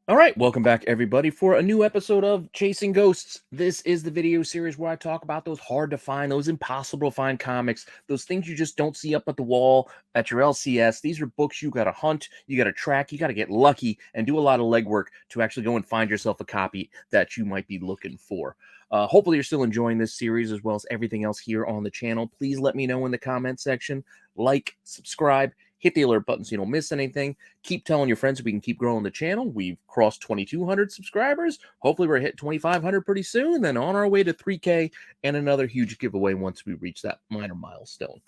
All right, welcome back, everybody, for a new episode of Chasing Ghosts. This is the video series where I talk about those hard to find, those impossible to find comics, those things you just don't see up at the wall at your LCS. These are books you got to hunt, you got to track, you got to get lucky, and do a lot of legwork to actually go and find yourself a copy that you might be looking for. Hopefully, you're still enjoying this series as well as everything else here on the channel. Please let me know in the comment section. Like, subscribe, hit the alert button so you don't miss anything. Keep telling your friends so we can keep growing the channel. We've crossed 2,200 subscribers. Hopefully, we're hit 2,500 pretty soon. Then on our way to 3K and another huge giveaway once we reach that minor milestone.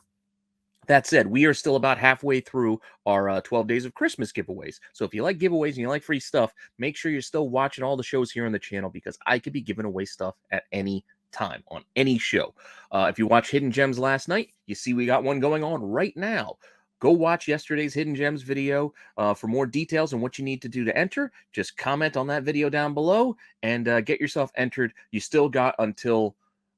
That said, we are still about halfway through our 12 Days of Christmas giveaways. So if you like giveaways and you like free stuff, make sure you're still watching all the shows here on the channel because I could be giving away stuff at any time on any show. If you watched Hidden Gems last night, you see we got one going on right now. Go watch yesterday's Hidden Gems video for more details on what you need to do to enter. Just comment on that video down below and get yourself entered. You still got until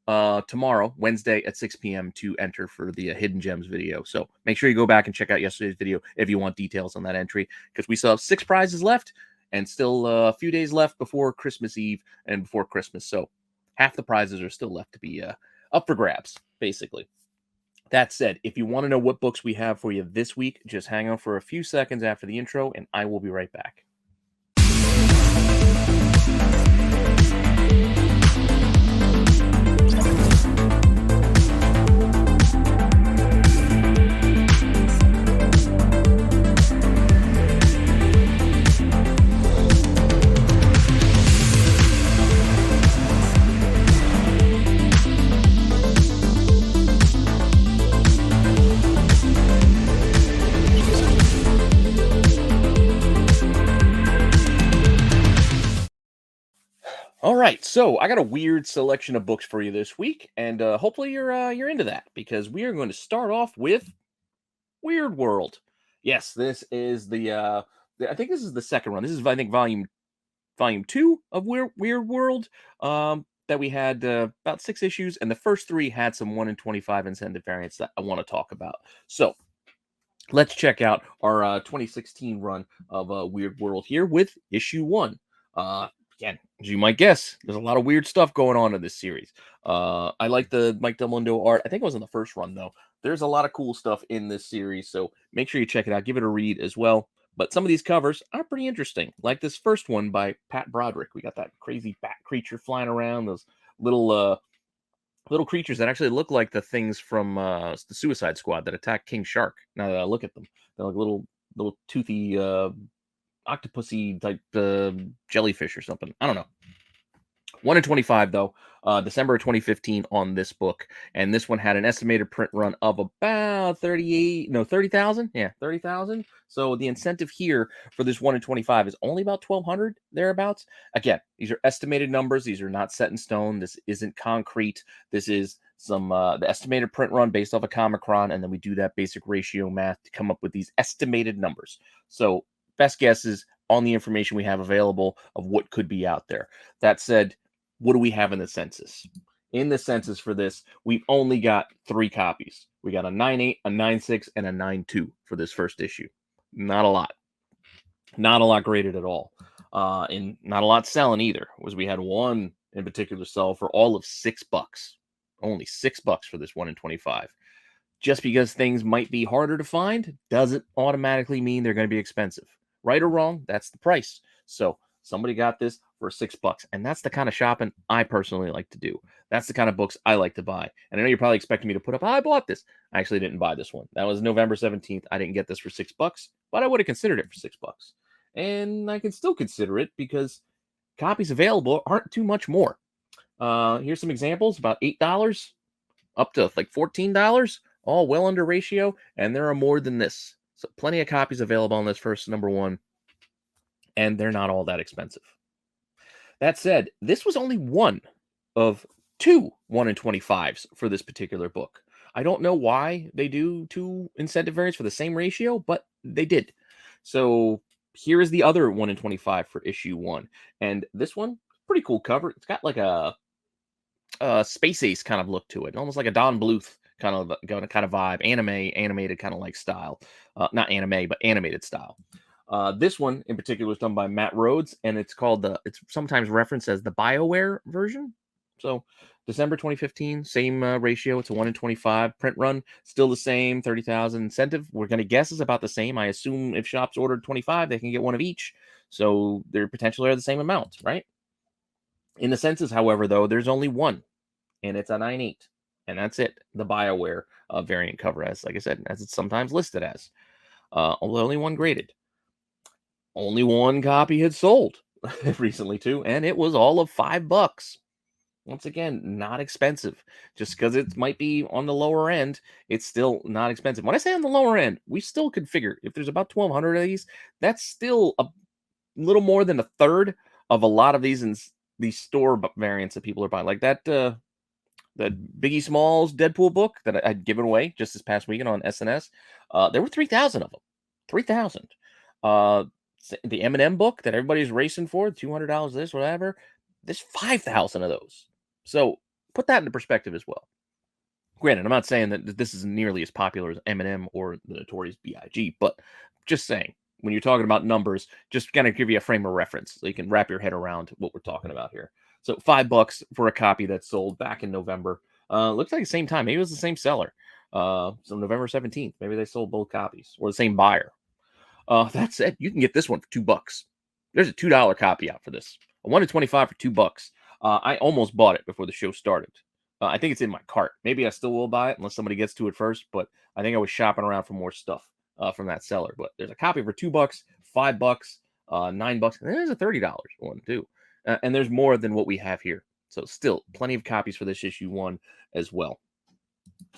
tomorrow, Wednesday at 6 p.m. to enter for the Hidden Gems video. So make sure you go back and check out yesterday's video if you want details on that entry because we still have 6 prizes left and still a few days left before Christmas Eve and before Christmas. So half the prizes are still left to be up for grabs, basically. That said, if you want to know what books we have for you this week, just hang on for a few seconds after the intro and I will be right back. All right, so I got a weird selection of books for you this week, and hopefully you're into that because we are going to start off with Weird World. Yes, this is I think this is the second run. This is I think volume 2 of Weird World. That we had about 6 issues, and the first 3 had some 1 in 25 incentive variants that I want to talk about. So let's check out our 2016 run of Weird World here with issue 1. Again, as you might guess, there's a lot of weird stuff going on in this series. I like the Mike Del Mundo art. I think it was in the first run, though. There's a lot of cool stuff in this series, so make sure you check it out. Give it a read as well. But some of these covers are pretty interesting, like this first one by Pat Broderick. We got that crazy bat creature flying around, those little creatures that actually look like the things from the Suicide Squad that attacked King Shark. Now that I look at them, they're like little toothy octopusy type jellyfish or something. I don't know. 1 in 25 though, December of 2015 on this book, and this one had an estimated print run of about 30,000. Yeah, 30,000. So the incentive here for this 1 in 25 is only about 1,200 thereabouts. Again, these are estimated numbers. These are not set in stone. This isn't concrete. This is some the estimated print run based off a Comicron, and then we do that basic ratio math to come up with these estimated numbers. So best guesses on the information we have available of what could be out there. That said, what do we have in the census? In the census for this, we've only got 3 copies. We got a 9.8, a 9.6, and a 9.2 for this first issue. Not a lot. Not a lot graded at all. And not a lot selling either. Was we had one in particular sell for all of $6. Only $6 for this 1 in 25. Just because things might be harder to find doesn't automatically mean they're going to be expensive. Right or wrong, that's the price. So somebody got this for $6, and that's the kind of shopping I personally like to do. That's the kind of books I like to buy. And I know you're probably expecting me to put up, I bought this. I actually didn't buy this one. That was November 17th. I didn't get this for $6, but I would have considered it for $6. And I can still consider it because copies available aren't too much more. Here's some examples, about $8 up to like $14, all well under ratio, and there are more than this. So plenty of copies available on this first number 1, and they're not all that expensive. That said, this was only one of 2 1 in 25s for this particular book. I don't know why they do 2 incentive variants for the same ratio, but they did. So here is the other 1 in 25 for issue 1. And this one, pretty cool cover. It's got like a Space Ace kind of look to it, almost like a Don Bluth kind of vibe, animated kind of like style. Not anime, but animated style. This one in particular was done by Matt Rhodes, and it's called it's sometimes referenced as the BioWare version. So December 2015, same ratio. It's a 1 in 25. Print run, still the same, 30,000. Incentive, we're going to guess is about the same. I assume if shops ordered 25, they can get one of each. So they're potentially are the same amount, right? In the census, however, though, there's only one, and it's a 9.8. And that's it. The BioWare variant cover, as like I said, as it's sometimes listed as. Only one graded. Only one copy had sold recently too, and it was all of $5. Once again, not expensive. Just because it might be on the lower end, it's still not expensive. When I say on the lower end, we still could figure if there's about 1,200 of these, that's still a little more than a third of a lot of these store variants that people are buying. Like that Biggie Smalls Deadpool book that I'd given away just this past weekend on SNS. There were 3,000 of them. 3,000. The Eminem book that everybody's racing for, $200 this, whatever. There's 5,000 of those. So put that into perspective as well. Granted, I'm not saying that this is nearly as popular as Eminem or the Notorious B.I.G., but just saying, when you're talking about numbers, just kind of give you a frame of reference so you can wrap your head around what we're talking about here. So $5 for a copy that sold back in November. Looks like the same time. Maybe it was the same seller. So November 17th. Maybe they sold both copies or the same buyer. That said, you can get this one for $2. There's a $2 copy out for this. A 1 in 25 for $2. I almost bought it before the show started. I think it's in my cart. Maybe I still will buy it unless somebody gets to it first. But I think I was shopping around for more stuff from that seller. But there's a copy for $2, $5, $9, and there's a $30 one too. And there's more than what we have here. So still plenty of copies for this issue 1 as well.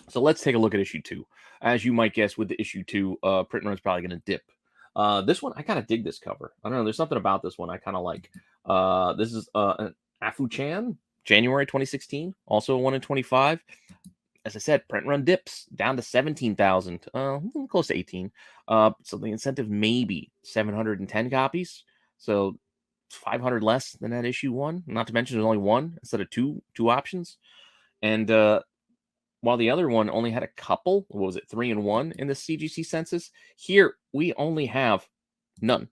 So let's take a look at issue 2. As you might guess, with the issue 2, print run's probably going to dip. This one, I kind of dig this cover. I don't know. There's something about this one I kind of like. This is an Afu-chan, January 2016. Also a 1 in 25. As I said, print run dips down to 17,000. Close to 18. So the incentive maybe 710 copies. So 500 less than that issue 1. Not to mention there's only one instead of two options. And while the other one only had a couple, what was it, 3 and 1 in the CGC census, here we only have none.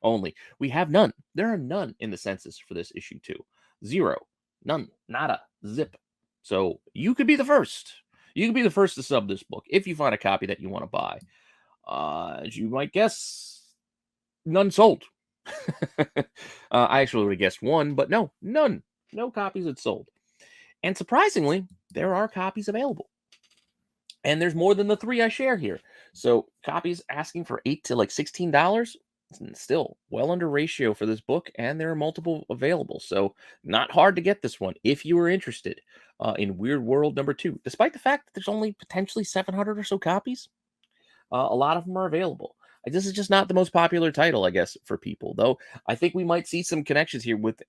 Only. We have none. There are none in the census for this issue 2. 0. None. Nada. Zip. So you could be the first. You could be the first to sub this book if you find a copy that you want to buy. As you might guess, none sold. I actually would have guessed 1, but no, none. No copies had sold. And surprisingly, there are copies available. And there's more than the 3 I share here. So copies asking for $8 to like $16. Still well under ratio for this book, and there are multiple available. So not hard to get this one if you are interested in Weird World number 2. Despite the fact that there's only potentially 700 or so copies, a lot of them are available. This is just not the most popular title, I guess, for people. Though I think we might see some connections here with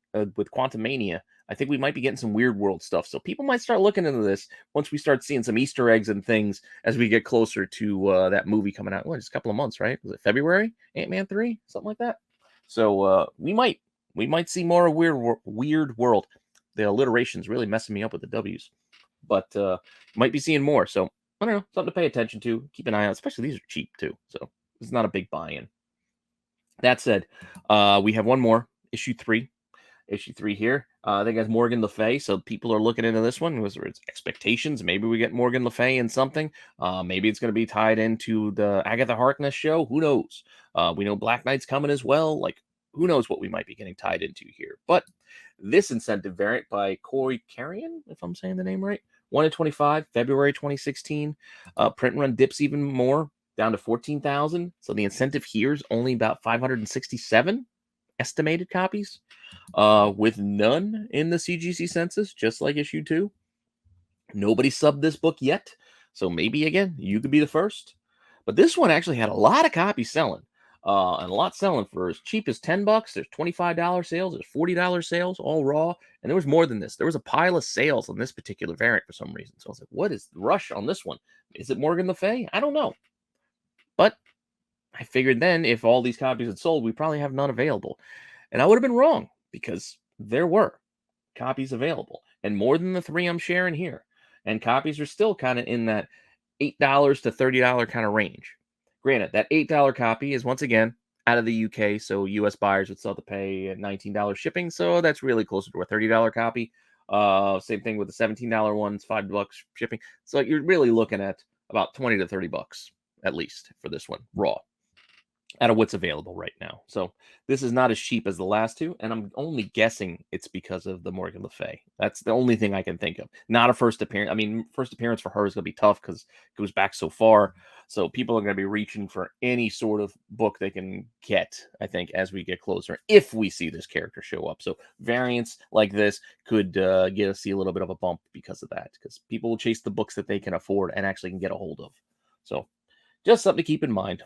Quantum Mania. I think we might be getting some Weird World stuff. So people might start looking into this once we start seeing some Easter eggs and things as we get closer to that movie coming out. What, just a couple of months, right? Was it February? Ant-Man 3? Something like that. So we might see more of Weird World. The alliteration's really messing me up with the W's. But might be seeing more. So I don't know, something to pay attention to. Keep an eye out, especially these are cheap too. So it's not a big buy-in. That said, we have one more, issue 3. Issue 3 here. I think it has Morgan Le Fay, so people are looking into this one. Was it's expectations? Maybe we get Morgan Le Fay in something. Maybe it's going to be tied into the Agatha Harkness show. Who knows? We know Black Knight's coming as well. Like, who knows what we might be getting tied into here. But this incentive variant by Coy Carrion, if I'm saying the name right, 1 in 25, February 2016. Print run dips even more, down to 14,000. So the incentive here is only about 567 estimated copies, with none in the CGC census, just like issue 2. Nobody subbed this book yet, so maybe again you could be the first. But this one actually had a lot of copies selling, and a lot selling for as cheap as $10. There's $25 sales, there's $40 sales, all raw, and there was more than this. There was a pile of sales on this particular variant for some reason. So I was like, what is the rush on this one? Is it Morgan Le Fay? I don't know, but I figured then if all these copies had sold, we probably have none available. And I would have been wrong because there were copies available and more than the 3 I'm sharing here. And copies are still kind of in that $8 to $30 kind of range. Granted, that $8 copy is once again out of the UK, so US buyers would still have to pay $19 shipping, so that's really closer to a $30 copy. Same thing with the $17 ones, $5 shipping. So you're really looking at about 20 to 30 bucks at least for this one, raw, out of what's available right now. So this is not as cheap as the last two, and I'm only guessing it's because of the Morgan Le Fay. That's the only thing I can think of. Not a first appearance. I mean, first appearance for her is going to be tough because it goes back so far. So people are going to be reaching for any sort of book they can get, I think, as we get closer, if we see this character show up. So variants like this could get us see a little bit of a bump because of that, because people will chase the books that they can afford and actually can get a hold of. So just something to keep in mind.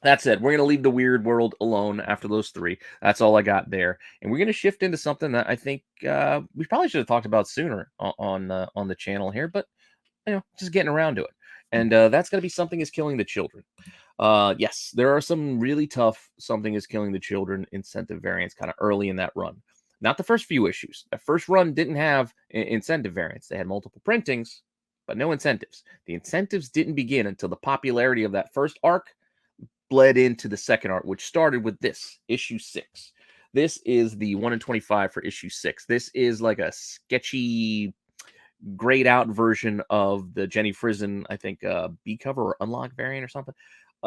That said, we're going to leave the weird world alone after those three. That's all I got there. And we're going to shift into something that I think we probably should have talked about sooner on the channel here, but just getting around to it. And that's going to be Something is Killing the Children. Yes, there are some really tough Something is Killing the Children incentive variants kind of early in that run. Not the first few issues. The first run didn't have incentive variants. They had multiple printings, but no incentives. The incentives didn't begin until the popularity of that first arc bled into the second arc, which started with this, issue 6. This is the 1 in 25 for issue 6. This is like a sketchy, grayed out version of the Jenny Frison, I think, B cover or unlock variant or something.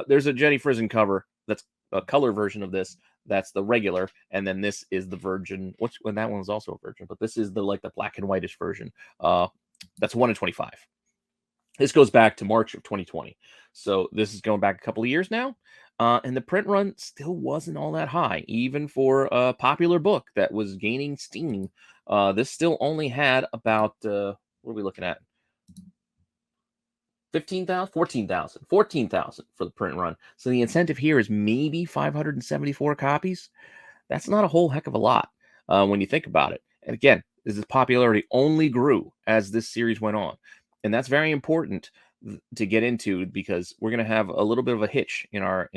There's a Jenny Frison cover that's a color version of this. That's the regular, and then this is the virgin. When that one was also a virgin, but this is the black and whitish version. That's 1 in 25. This goes back to March of 2020. So this is going back a couple of years now. And the print run still wasn't all that high, even for a popular book that was gaining steam. This still only had about, what are we looking at? 15,000, 14,000 for the print run. So the incentive here is maybe 574 copies. That's not a whole heck of a lot when you think about it. And again, this popularity only grew as this series went on. And that's very important to get into, because we're going to have a little bit of a hitch in our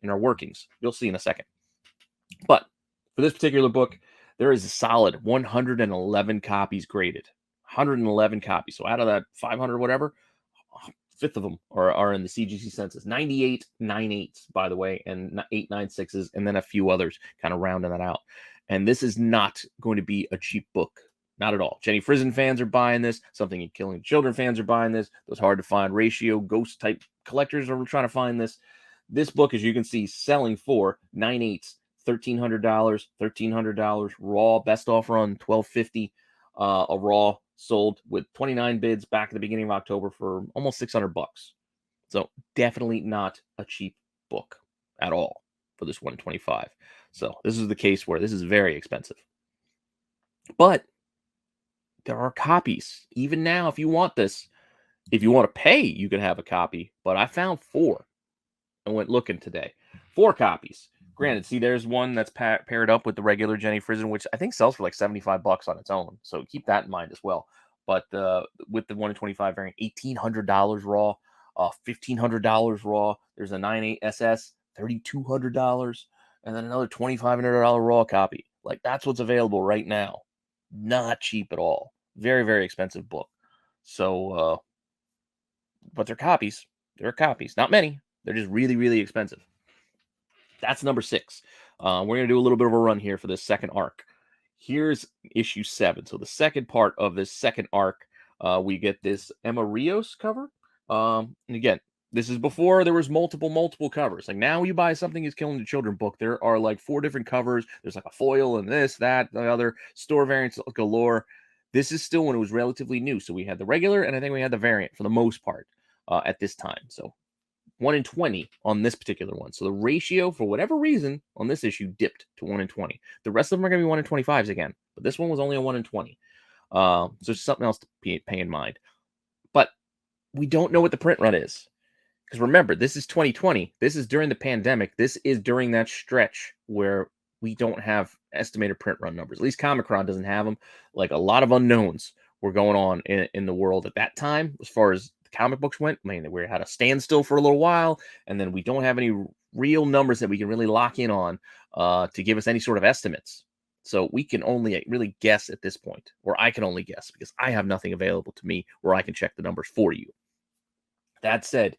workings. You'll see in a second. But for this particular book, there is a solid 111 copies graded. 111 copies. So out of that 500 whatever, a fifth of them are in the CGC census. 98 9/8, by the way, and 8 9/6s, and then a few others kind of rounding that out. And this is not going to be a cheap book. Not at all. Jenny Frison fans are buying this. Something in Killing Children fans are buying this. Those hard to find ratio ghost type collectors are trying to find this. This book, as you can see, selling for 9/8, $1,300, $1,300 raw. Best offer on $1,250. A raw sold with 29 bids back at the beginning of October for almost $600. So definitely not a cheap book at all for this 125. So this is the case where this is very expensive. But there are copies. Even now, if you want this, if you want to pay, you can have a copy. But I found 4. I went looking today. 4 copies. Granted, see, there's one that's paired up with the regular Jenny Frison, which I think sells for like $75 on its own. So keep that in mind as well. But with the 1 in 25 variant, $1,800 raw, $1,500 raw. There's a 9/8 SS, $3,200, and then another $2,500 raw copy. Like, that's what's available right now. Not cheap at all. Very, very expensive book. So, but they're copies. They're copies. Not many. They're just really, really expensive. That's number 6. We're going to do a little bit of a run here for this second arc. Here's issue 7. So the second part of this second arc, we get this Emma Rios cover. And again, this is before there was multiple covers. Like, now you buy Something is Killing the Children book, there are like 4 different covers. There's like a foil and this, that, the other, store variants galore. This is still when it was relatively new. So we had the regular, and I think we had the variant for the most part at this time. So 1 in 20 on this particular one. So the ratio, for whatever reason, on this issue dipped to 1 in 20. The rest of them are going to be 1 in 25s again. But this one was only a 1 in 20. So it's something else to pay in mind. But we don't know what the print run is. Because remember, this is 2020. This is during the pandemic. This is during that stretch where we don't have estimated print run numbers. At least Comicron doesn't have them. Like, a lot of unknowns were going on in the world at that time as far as the comic books went. I mean, we had a standstill for a little while, and then we don't have any real numbers that we can really lock in on to give us any sort of estimates. So we can only really guess at this point, or I can only guess because I have nothing available to me where I can check the numbers for you. That said,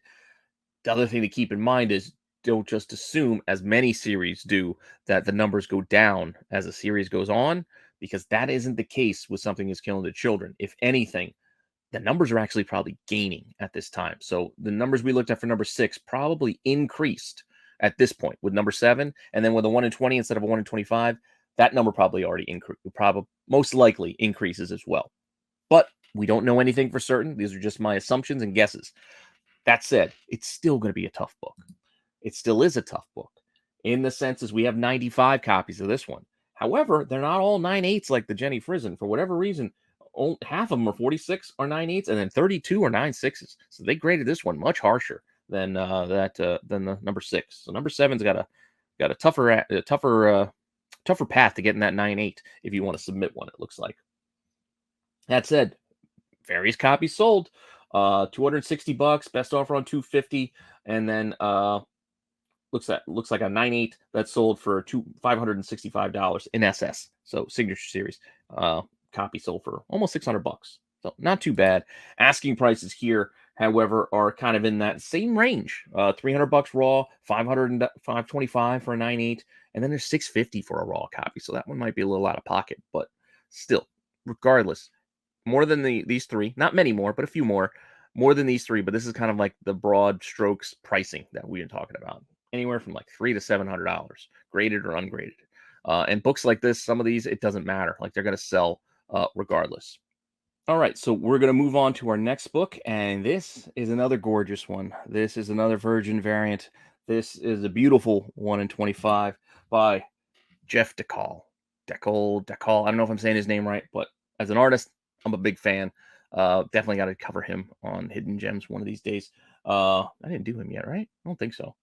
The other thing to keep in mind is don't just assume, as many series do, that the numbers go down as a series goes on, because that isn't the case with Something is Killing the Children. If anything, the numbers are actually probably gaining at this time. So the numbers we looked at for number 6 probably increased at this point with number 7, and then with a 1 in 20 instead of a 1 in 25, that number probably already increased, probably most likely increases as well. But we don't know anything for certain. These are just my assumptions and guesses. That said, it's still going to be a tough book. It still is a tough book in the sense as we have 95 copies of this one. However, they're not all 9/8 like the Jenny Frison. For whatever reason, half of them are 46 or 9/8, and then 32 or 9/6s. So they graded this one much harsher than than the number 6. So number 7's got a tougher path to getting that 9/8 if you want to submit one. It looks like. That said, various copies sold. $260, best offer on 250, and then looks like a 9/8 that sold for $565 in SS. So signature series copy sold for almost $600. So not too bad. Asking prices here, however, are kind of in that same range. $300 raw, 525 for a 9/8, and then there's $650 for a raw copy. So that one might be a little out of pocket, but still, regardless, more than these three, not many more, but a few more than these three. But this is kind of like the broad strokes pricing that we've been talking about, anywhere from like $300 to $700, graded or ungraded. And books like this, some of these, it doesn't matter. Like they're going to sell regardless. All right, so we're going to move on to our next book, and this is another gorgeous one. This is another Virgin variant. This is a beautiful 1 in 25 by Jeff DeCall. DeCall. I don't know if I'm saying his name right, but as an artist, I'm a big fan. Definitely got to cover him on Hidden Gems one of these days. I didn't do him yet, right? I don't think so.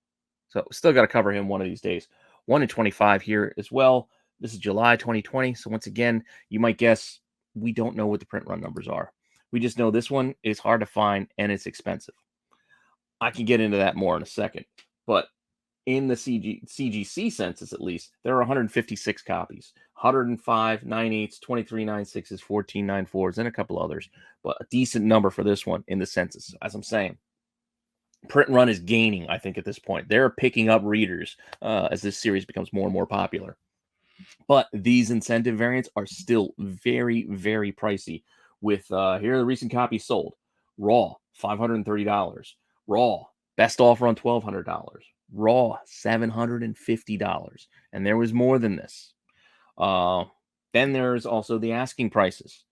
So still got to cover him one of these days. 1 in 25 here as well. This is July 2020. So once again, you might guess we don't know what the print run numbers are. We just know this one is hard to find and it's expensive. I can get into that more in a second. But in the CGC census, at least, there are 156 copies. 105 9/8s, 23 9/6s, 14 9/4s, and a couple others. But a decent number for this one in the census. As I'm saying, print run is gaining, I think, at this point. They're picking up readers as this series becomes more and more popular. But these incentive variants are still very, very pricey. With here are the recent copies sold. Raw, $530. Raw, best offer on $1,200. Raw, $750. And there was more than this. Then there's also the asking prices.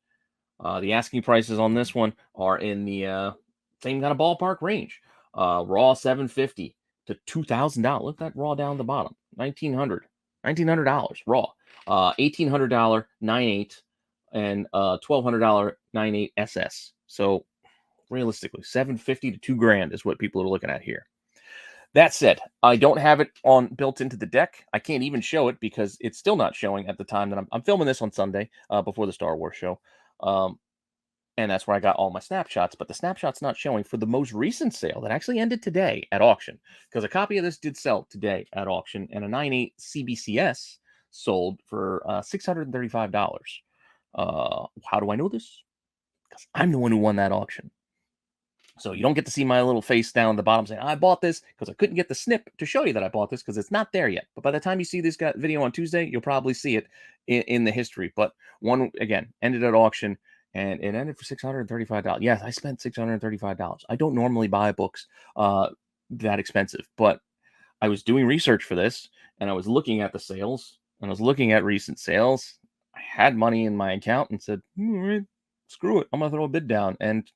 The asking prices on this one are in the same kind of ballpark range. Raw $750 to $2,000. Look at that raw down the bottom. $1,900 raw. $1,800 9/8 and $1,200 9/8 SS. So realistically, $750 to $2,000 is what people are looking at here. That said, I don't have it on built into the deck. I can't even show it because it's still not showing at the time that I'm filming this on Sunday before the Star Wars show. And that's where I got all my snapshots. But the snapshot's not showing for the most recent sale that actually ended today at auction, because a copy of this did sell today at auction, and a 9/8 CBCS sold for $635. How do I know this? Because I'm the one who won that auction. So you don't get to see my little face down at the bottom saying, I bought this, because I couldn't get the snip to show you that I bought this because it's not there yet. But by the time you see this video on Tuesday, you'll probably see it in the history. But one, again, ended at auction, and it ended for $635. Yes, I spent $635. I don't normally buy books that expensive, but I was doing research for this, and I was looking at the sales, and I was looking at recent sales. I had money in my account and said, screw it, I'm going to throw a bid down, and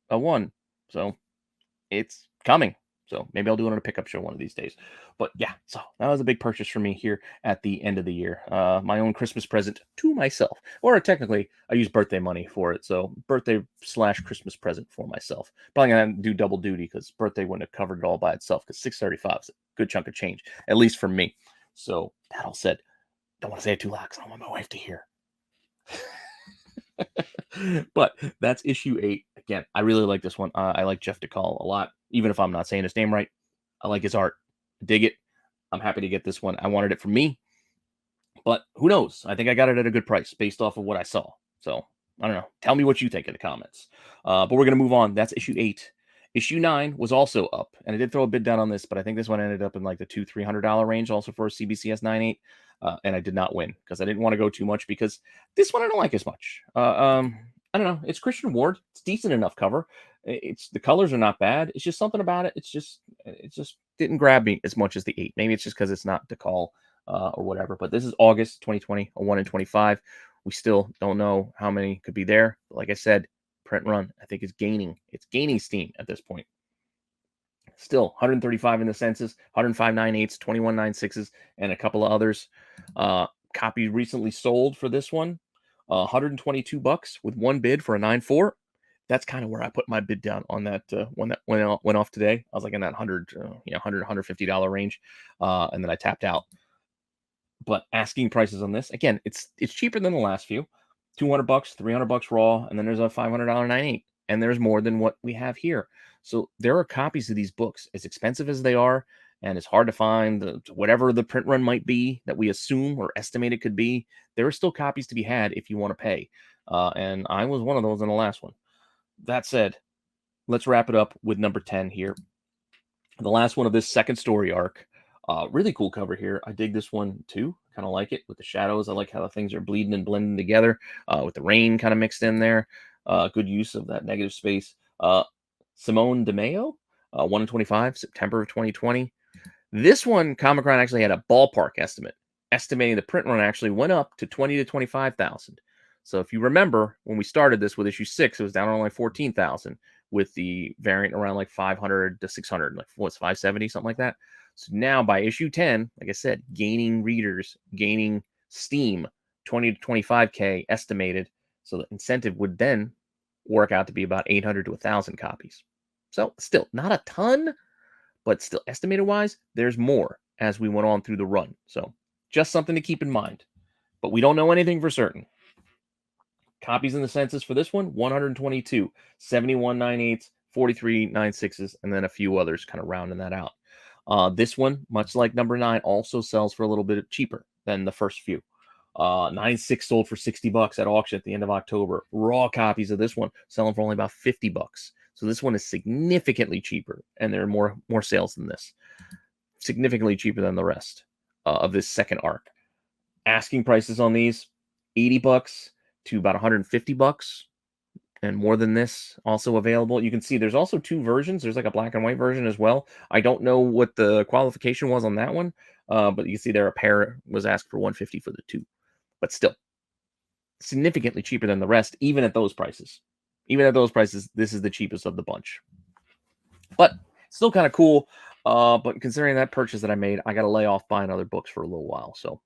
I won. So it's coming. So maybe I'll do it on a pickup show one of these days. But yeah, so that was a big purchase for me here at the end of the year. My own Christmas present to myself. Or technically, I use birthday money for it. So birthday/Christmas present for myself. Probably going to do double duty because birthday wouldn't have covered it all by itself, because $635 is a good chunk of change, at least for me. So that all said, don't want to say it too loud because I don't want my wife to hear. But that's issue 8. Again, I really like this one. I like Jeff DeCall a lot, even if I'm not saying his name right. I like his art. Dig it. I'm happy to get this one. I wanted it for me, but who knows? I think I got it at a good price based off of what I saw. So I don't know. Tell me what you think in the comments. But we're going to move on. That's issue 8. Issue 9 was also up, and I did throw a bid down on this, but I think this one ended up in like the $200-300 range, also for a CBCS 98, and I did not win because I didn't want to go too much because this one I don't like as much. I don't know. It's Christian Ward. It's decent enough cover. It's the colors are not bad. It's just something about it. It just didn't grab me as much as the 8. Maybe it's just because it's not DeCall or whatever. But this is August 2020, a 1 in 25. We still don't know how many could be there. But like I said, print run, I think it's gaining steam at this point. Still 135 in the census, 105 9/8s, 21 9/6s, and a couple of others. Copy recently sold for this one, $122 with one bid for a 9.4. That's kind of where I put my bid down on that one that went off today. I was like in that $100 range, and then I tapped out. But asking prices on this, again, it's cheaper than the last few. $200, $300 raw, and then there's a $500 9.8, and there's more than what we have here. So there are copies of these books, as expensive as they are, and it's hard to find whatever the print run might be that we assume or estimate it could be. There are still copies to be had if you want to pay, and I was one of those in the last one. That said, let's wrap it up with number 10 here. The last one of this second story arc. Really cool cover here. I dig this one too. Kind of like it with the shadows. I like how the things are bleeding and blending together with the rain kind of mixed in there. Good use of that negative space. Simone DeMeo, 1 in 25, September of 2020. This one, Comic-Con actually had a ballpark estimate, estimating the print run actually went up to 20 to 25,000. So if you remember, when we started this with issue 6, it was down on like 14,000, with the variant around like 500 to 600, like what's 570, something like that. So now by issue 10, like I said, gaining readers, gaining steam, 20 to 25K estimated. So the incentive would then work out to be about 800 to 1,000 copies. So still not a ton, but still estimated wise, there's more as we went on through the run. So just something to keep in mind. But we don't know anything for certain. Copies in the census for this one, 122, 71 9/8, 43 9/6s, and then a few others kind of rounding that out. This one, much like number 9, also sells for a little bit cheaper than the first few. 9/6 sold for $60 at auction at the end of October. Raw copies of this one selling for only about $50. So this one is significantly cheaper, and there are more sales than this. Significantly cheaper than the rest of this second arc. Asking prices on these, $80 to about $150, and more than this also available. You can see there's also 2 versions. There's like a black and white version as well. I don't know what the qualification was on that one, but you can see there a pair was asked for $150 for the 2. But still, significantly cheaper than the rest, even at those prices. Even at those prices, this is the cheapest of the bunch. But still kind of cool. But considering that purchase that I made, I got to lay off buying other books for a little while. So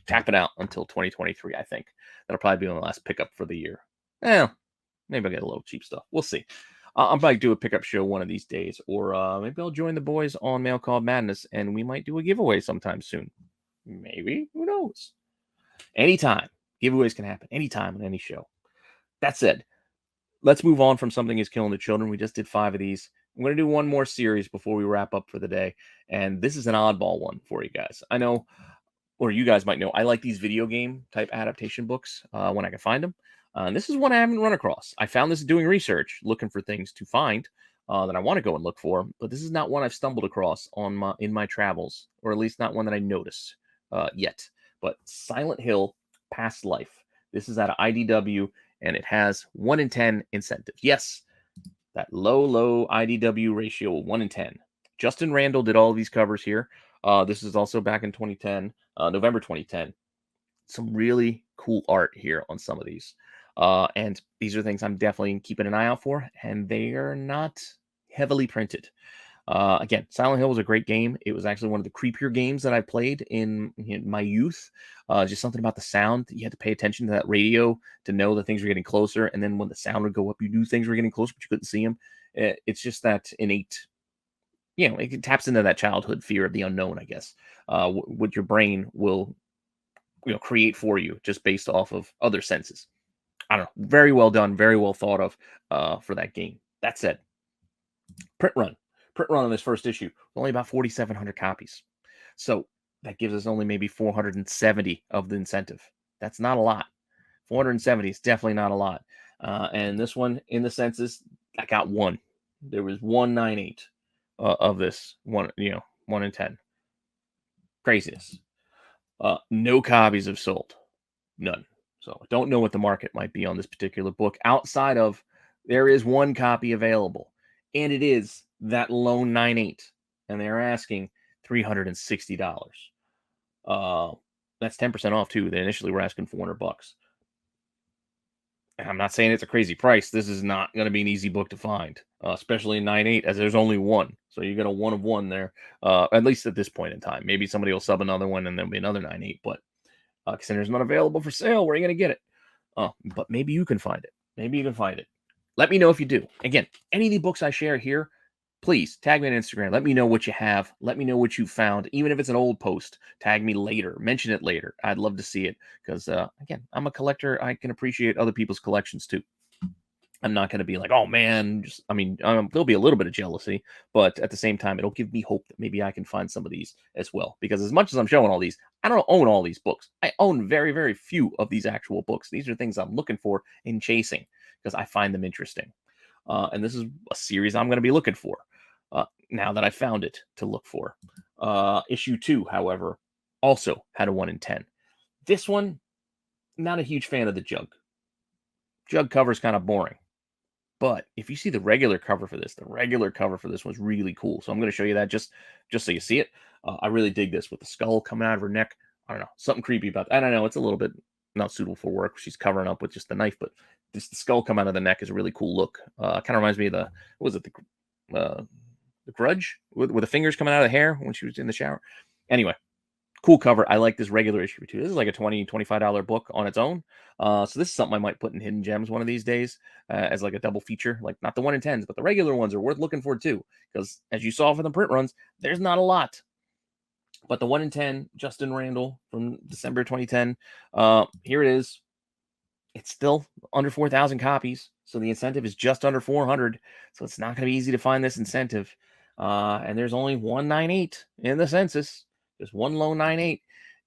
tap it out until 2023, I think. That'll probably be my last pickup for the year. Maybe I'll get a little cheap stuff. We'll see. I'll probably do a pickup show one of these days, or maybe I'll join the boys on Mail Call Madness, and we might do a giveaway sometime soon. Maybe. Who knows? Anytime. Giveaways can happen anytime on any show. That said, let's move on from Something Is Killing the Children. We just did 5 of these. I'm going to do one more series before we wrap up for the day, and this is an oddball one for you guys. I know, or you guys might know, I like these video game type adaptation books when I can find them. And this is one I haven't run across. I found this doing research, looking for things to find that I want to go and look for, but this is not one I've stumbled across in my travels, or at least not one that I noticed yet. But Silent Hill Past Life. This is out of IDW, and it has 1 in 10 incentive. Yes, that low IDW ratio, 1 in 10. Justin Randall did all of these covers here. This is also back in 2010, November 2010. Some really cool art here on some of these. And these are things I'm definitely keeping an eye out for, and they are not heavily printed. Again, Silent Hill was a great game. It was actually one of the creepier games that I played in my youth. Just something about the sound. You had to pay attention to that radio to know that things were getting closer. And then when the sound would go up, you knew things were getting closer, but you couldn't see them. It's just that innate, it taps into that childhood fear of the unknown, I guess. What your brain will, create for you just based off of other senses. I don't know. Very well done. Very well thought of for that game. That said, print run on this first issue, only about 4,700 copies. So that gives us only maybe 470 of the incentive. That's not a lot. 470 is definitely not a lot. And this one in the census, I got 1. There was 198 of this one, 1 in 10. Craziness. No copies have sold. None. So I don't know what the market might be on this particular book outside of there is one copy available, and it is that lone 9.8, and they're asking $360. Uh, that's 10% off too. They initially were asking $400. I'm not saying it's a crazy price. This is not going to be an easy book to find, especially in 9.8, as there's only one. So you get a one of one there, at least at this point in time. Maybe somebody will sub another one and there'll be another 9.8, but Consider's not available for sale. Where are you going to get it? But maybe you can find it. Maybe you can find it. Let me know if you do. Again, any of the books I share here, please tag me on Instagram. Let me know what you have. Let me know what you found. Even if it's an old post, tag me later. Mention it later. I'd love to see it because, again, I'm a collector. I can appreciate other people's collections too. I'm not going to be like, oh man, there'll be a little bit of jealousy, but at the same time, it'll give me hope that maybe I can find some of these as well. Because as much as I'm showing all these, I don't own all these books. I own very, very few of these actual books. These are things I'm looking for and chasing because I find them interesting. And this is a series I'm going to be looking for now that I found it to look for. Issue 2, however, also had a 1 in 10. This one, not a huge fan of the jug. Jug cover is kind of boring. But if you see the regular cover for this, was really cool. So I'm going to show you that just so you see it. I really dig this with the skull coming out of her neck. I don't know, something creepy about that. I don't know. It's a little bit not suitable for work. She's covering up with just the knife, but just the skull come out of the neck is a really cool look. Kind of reminds me of the Grudge with the fingers coming out of the hair when she was in the shower. Anyway, cool cover. I like this regular issue too. This is like a $25 book on its own. So this is something I might put in Hidden Gems one of these days as like a double feature, like not the 1 in 10s, but the regular ones are worth looking for too. Because as you saw for the print runs, there's not a lot. But the 1 in 10, Justin Randall from December 2010, here it is. It's still under 4,000 copies. So the incentive is just under 400. So it's not going to be easy to find this incentive. And there's only 198 in the census. Just one lone 9.8.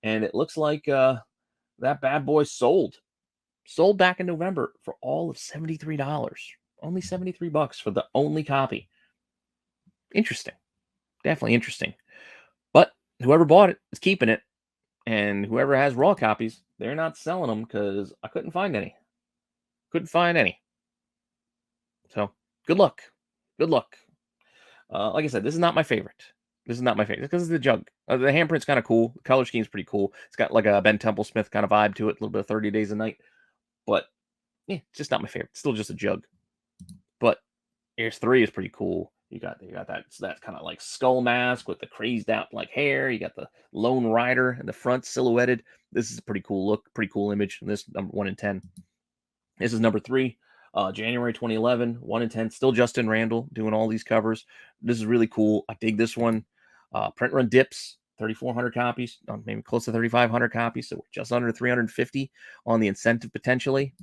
And it looks like that bad boy sold back in November for all of $73. Only $73 for the only copy. Interesting. Definitely interesting. But whoever bought it is keeping it. And whoever has raw copies, they're not selling them because I couldn't find any. So good luck. Like I said, this is not my favorite. Because of the jug. The handprint's kind of cool. The color scheme's pretty cool. It's got like a Ben Templesmith kind of vibe to it. A little bit of 30 Days a Night. But yeah, it's just not my favorite. It's still just a jug. But Here's 3 is pretty cool. You got that kind of like skull mask with the crazed out like hair. You got the Lone Rider in the front silhouetted. This is a pretty cool look, pretty cool image. And this number 1 in 10. This is number 3, January 2011, 1 in 10. Still Justin Randall doing all these covers. This is really cool. I dig this one. Print run dips, 3,400 copies, maybe close to 3,500 copies. So we're just under 350 on the incentive potentially.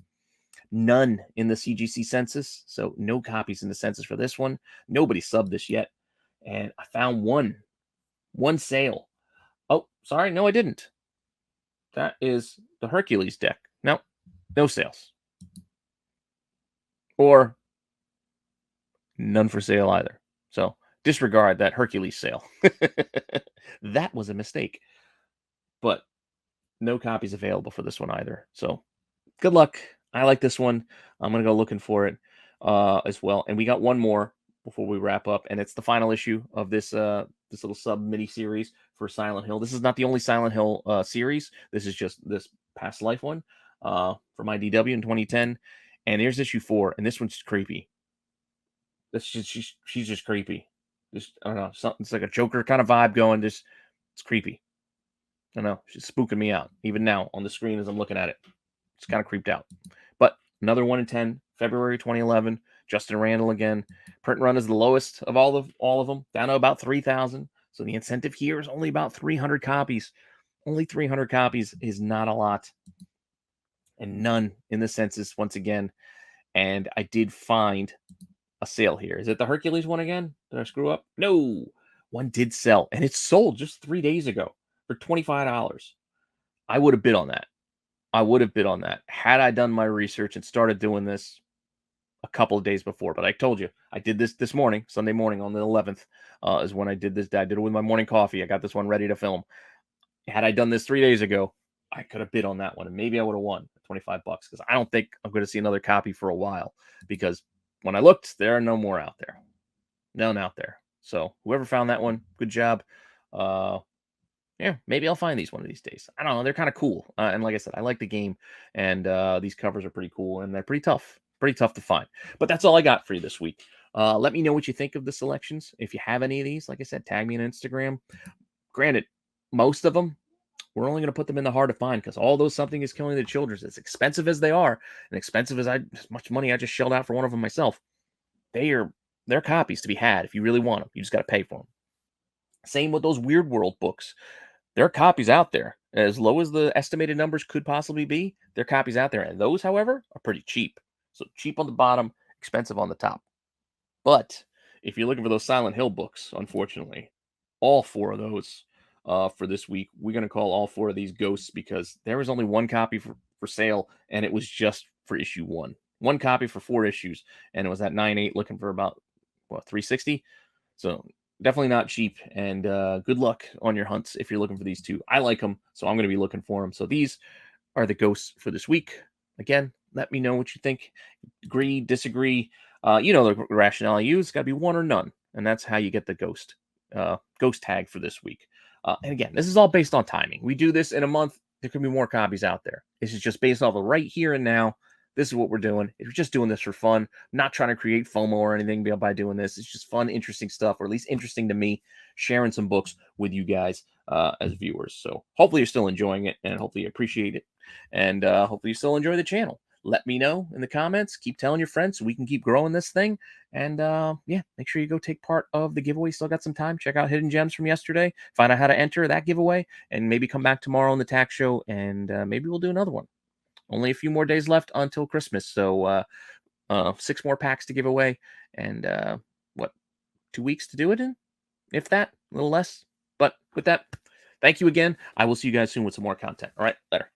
None in the CGC census. So no copies in the census for this one. Nobody subbed this yet. And I found one sale. Oh, sorry. No, I didn't. That is the Hercules deck. No sales. Or none for sale either. So disregard that Hercules sale. That was a mistake. But no copies available for this one either. So good luck. I like this one. I'm going to go looking for it as well. And we got one more before we wrap up. And it's the final issue of this this little sub mini series for Silent Hill. This is not the only Silent Hill series. This is just this Past Life one from IDW in 2010. And here's issue 4. And this one's just creepy. She's just creepy. Just, I don't know. It's like a Joker kind of vibe going. It's creepy. I don't know. She's spooking me out. Even now on the screen as I'm looking at it. It's kind of creeped out. But another 1 in 10, February 2011. Justin Randall again. Print run is the lowest of all of them, down to about 3,000. So the incentive here is only about 300 copies. Only 300 copies is not a lot. And none in the census once again. And I did find a sale here. Is it the Hercules one again? Did I screw up? No. One did sell. And it sold just 3 days ago for $25. I would have bid on that. Had I done my research and started doing this a couple of days before. But I told you, I did this morning, Sunday morning on the 11th, is when I did this. I did it with my morning coffee. I got this one ready to film. Had I done this 3 days ago, I could have bid on that one, and maybe I would have won $25 because I don't think I'm going to see another copy for a while. Because when I looked, there are no more out there. None out there. So whoever found that one, good job. Yeah, maybe I'll find these one of these days. I don't know. They're kind of cool. And like I said, I like the game, and these covers are pretty cool, and they're pretty tough. Pretty tough to find. But that's all I got for you this week. Let me know what you think of the selections. If you have any of these, like I said, tag me on Instagram. Granted, most of them, we're only going to put them in the hard to find because all those Something Is Killing the Children, as expensive as they are, and expensive as much money I just shelled out for one of them myself, they're copies to be had if you really want them. You just got to pay for them. Same with those Weird World books. There are copies out there. As low as the estimated numbers could possibly be, there are copies out there. And those, however, are pretty cheap. So cheap on the bottom, expensive on the top. But if you're looking for those Silent Hill books, unfortunately, all four of those for this week, we're going to call all four of these ghosts because there was only one copy for sale, and it was just for issue one. One copy for 4 issues, and it was at 9.8, looking for about, what, $360? So definitely not cheap, and good luck on your hunts if you're looking for these two. I like them, so I'm going to be looking for them. So these are the ghosts for this week. Again, let me know what you think. Agree, disagree. You know the rationale I use. It's got to be one or none, and that's how you get the ghost tag for this week. And again, this is all based on timing. We do this in a month. There could be more copies out there. This is just based off of right here and now. This is what we're doing. We're just doing this for fun. I'm not trying to create FOMO or anything by doing this. It's just fun, interesting stuff, or at least interesting to me, sharing some books with you guys as viewers. So hopefully you're still enjoying it, and hopefully you appreciate it, and hopefully you still enjoy the channel. Let me know in the comments. Keep telling your friends so we can keep growing this thing. And yeah, make sure you go take part of the giveaway. Still got some time. Check out Hidden Gems from yesterday. Find out how to enter that giveaway, and maybe come back tomorrow on the tax show, and maybe we'll do another one. Only a few more days left until Christmas, so 6 more packs to give away, and what, 2 weeks to do it in, if that, a little less. But with that, thank you again. I will see you guys soon with some more content. All right, later.